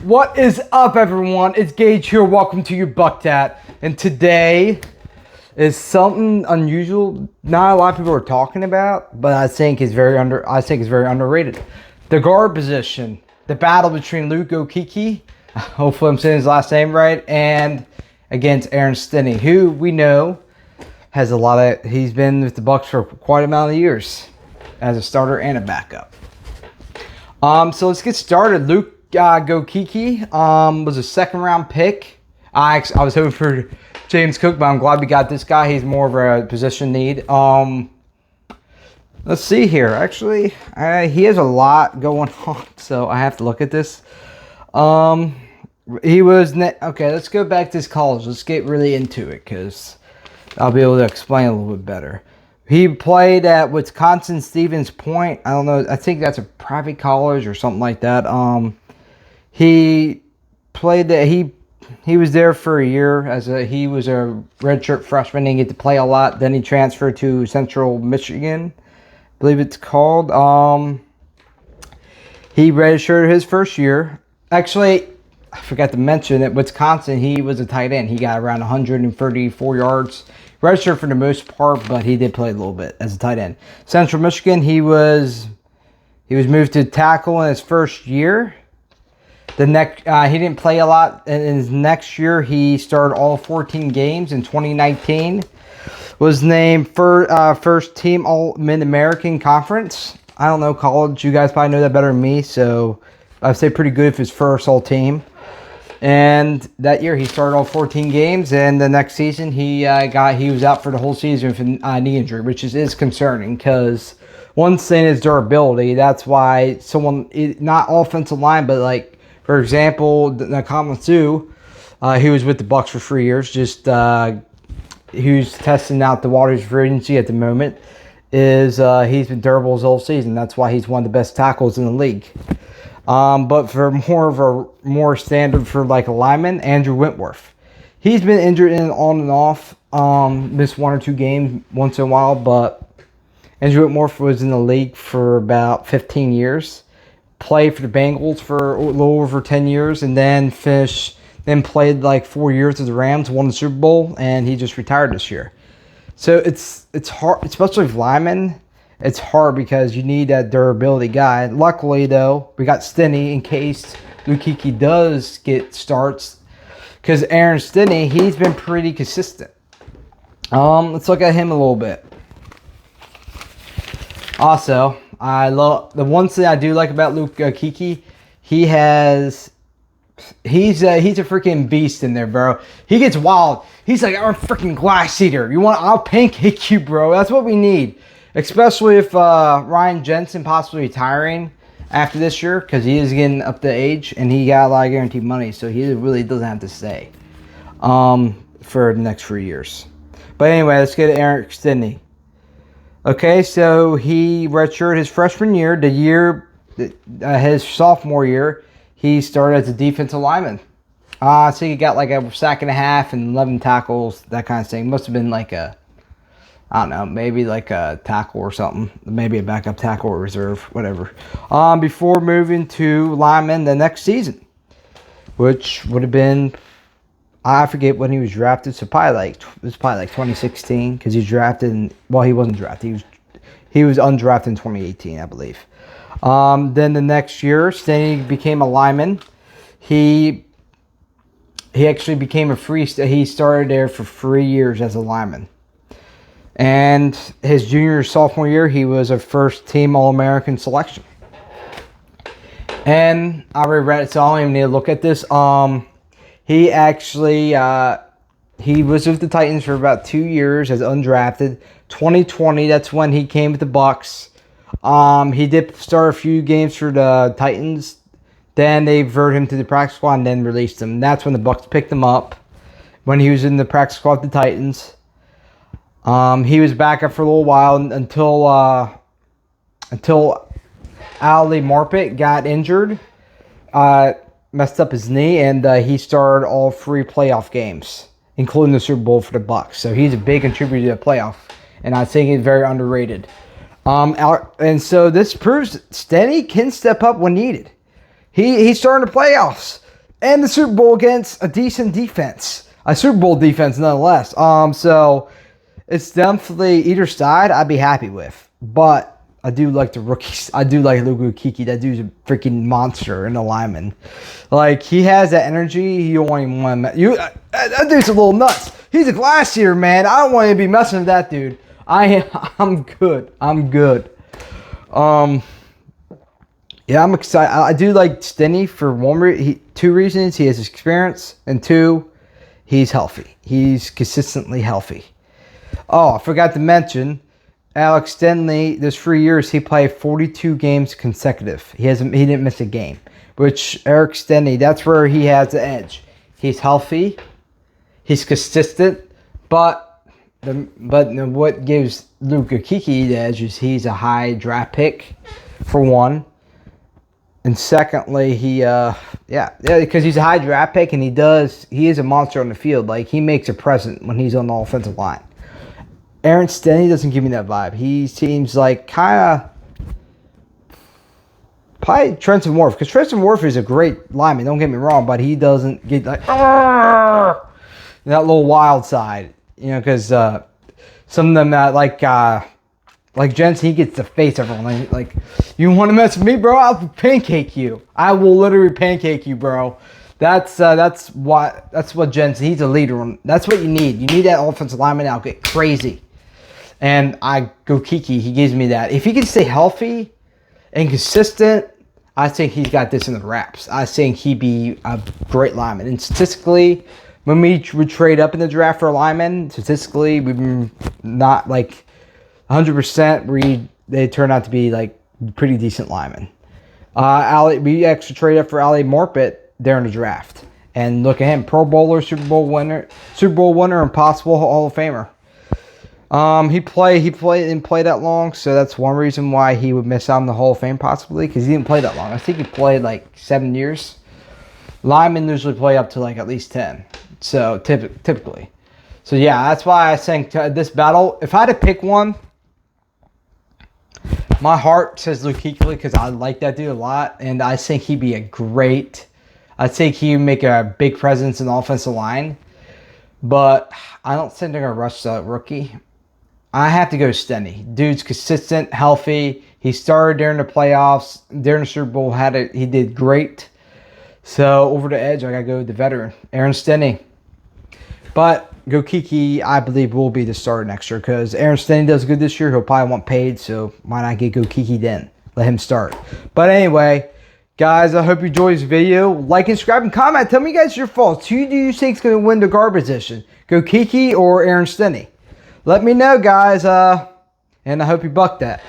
What is up, everyone? It's Gage here. Welcome to your Bucktat. And today is something unusual. Not a lot of people are talking about, but I think is very underrated. The guard position, the battle between goedeke, hopefully I'm saying his last name right, and against stinnie, who we know has a lot of. He's been with the Bucks for quite a amount of years as a starter and a backup. So let's get started. Goedeke was a second round pick. I was hoping for James Cook, but I'm glad we got this guy. He's more of a position need. Let's see here. Actually, he has a lot going on, so I have to look at this. He was okay. Let's go back to his college. Let's get really into it because I'll be able to explain a little bit better. He played at Wisconsin Stevens Point. I don't know. I think that's a private college or something like that. He played that. He was there for a year he was a redshirt freshman. He didn't get to play a lot. Then he transferred to Central Michigan, I believe it's called. He redshirted his first year. Actually, I forgot to mention at Wisconsin, he was a tight end. He got around 134 yards. Redshirt for the most part, but he did play a little bit as a tight end. Central Michigan, he was moved to tackle in his first year. He didn't play a lot. In his next year, he started all 14 games. In 2019, was named first team All Mid-American Conference. I don't know college. You guys probably know that better than me, so I'd say pretty good if his first all team. And that year, he started all 14 games, and the next season, he was out for the whole season with a knee injury, which is concerning because one thing is durability. That's why not offensive line, but like, for example, Nakama Sue, he was with the Bucks for 3 years. Who's testing out the waters for agency at the moment. He's been durable his whole season. That's why he's one of the best tackles in the league. But for more standard for like a lineman, Andrew Whitworth. He's been injured on and off. Missed 1 or 2 games once in a while, but Andrew Whitworth was in the league for about 15 years. Played for the Bengals for a little over 10 years, and then played like 4 years with the Rams, won the Super Bowl, and he just retired this year. So it's hard, especially with linemen. It's hard because you need that durability guy. Luckily, though, we got Stinnie in case goedeke does get starts. Because Stinnie, he's been pretty consistent. Let's look at him a little bit. Also, the one thing I do like about goedeke, he's a freaking beast in there, bro. He gets wild. He's like, I'm a freaking glass eater. I'll pancake you, bro. That's what we need. Especially if Ryan Jensen possibly retiring after this year, because he is getting up to age and he got a lot of guaranteed money, so he really doesn't have to stay for the next 3 years. But anyway, let's get to Stinnie. Okay, so he redshirted his freshman year. His sophomore year, he started as a defensive lineman. So he got like a sack and a half and 11 tackles, that kind of thing. Must have been like I don't know, maybe like a tackle or something. Maybe a backup tackle or reserve, whatever. Before moving to lineman the next season, which would have been, I forget when he was drafted. So it was probably like 2016 because he was drafted. He wasn't drafted. He was undrafted in 2018, I believe. Then the next year, Stinnie became a lineman. He actually became he started there for 3 years as a lineman. And his sophomore year, he was a first-team All-American selection. And I already read it, so I don't even need to look at this. He actually he was with the Titans for about 2 years as undrafted. 2020, that's when he came with the Bucks. He did start a few games for the Titans. Then they reverted him to the practice squad and then released him. That's when the Bucks picked him up when he was in the practice squad with the Titans. He was back up for a little while until Ali Marpet got injured, messed up his knee, and he started all 3 playoff games, including the Super Bowl for the Bucks. So he's a big contributor to the playoff, and I think he's very underrated. And so this proves Stinnie can step up when needed. He's starting the playoffs. and the Super Bowl against a decent defense, a Super Bowl defense nonetheless. So it's definitely either side I'd be happy with, but I do like the rookies. I do like Luke Goedeke. That dude's a freaking monster in the lineman. Like, he has that energy. You don't even want to that dude's a little nuts. He's a glass eater, man. I don't want to be messing with that dude. I'm good. I'm good. Yeah, I'm excited. I do like Stinnie for two reasons. He has experience, and two, he's healthy. He's consistently healthy. Oh, I forgot to mention, Alex Stinnie, those 3 years, he played 42 games consecutive. He didn't miss a game. Which, Eric Stinnie, that's where he has the edge. He's healthy. He's consistent. But what gives Luke Goedeke the edge is he's a high draft pick, for one. And secondly, because he's a high draft pick, and he is a monster on the field. Like, he makes a present when he's on the offensive line. Aaron Stinnie doesn't give me that vibe. He seems like kind of probably Trenton Worf, because Trenton Worf is a great lineman. Don't get me wrong, but he doesn't get like that little wild side, because some of them like Jensen, he gets to face everyone. Like, you want to mess with me, bro? I'll pancake you. I will literally pancake you, bro. That's what Jensen. He's a leader. That's what you need. You need that offensive lineman. I'll get crazy. And Goedeke, he gives me that. If he can stay healthy and consistent, I think he's got this in the wraps. I think he'd be a great lineman. And statistically, when we would trade up in the draft for a lineman, statistically, we've been not like 100%. They turn out to be like pretty decent linemen. We actually traded up for Ali Morpet there in the draft. And look at him, Pro Bowler, Super Bowl winner, and possible Hall of Famer. He didn't play that long, so that's one reason why he would miss out on the Hall of Fame possibly, because he didn't play that long. I think he played like 7 years. Linemen usually play up to like at least 10, so typically. So yeah, that's why I think this battle, if I had to pick one, my heart says Luke Kuechly, because I like that dude a lot, and I think he'd be I think he'd make a big presence in the offensive line, but I don't think they're going to rush the rookie. I have to go Stinnie. Dude's consistent, healthy. He started during the playoffs, during the Super Bowl. He did great. So over the edge, I got to go with the veteran, Aaron Stinnie. But Goedeke, I believe, will be the starter next year, because Aaron Stinnie does good this year. He'll probably want paid, so why not get Goedeke then? Let him start. But anyway, guys, I hope you enjoyed this video. Like and subscribe and comment. Tell me, guys, your thoughts. Who do you think is going to win the guard position? Goedeke or Aaron Stinnie? Let me know, guys. And I hope you buck that.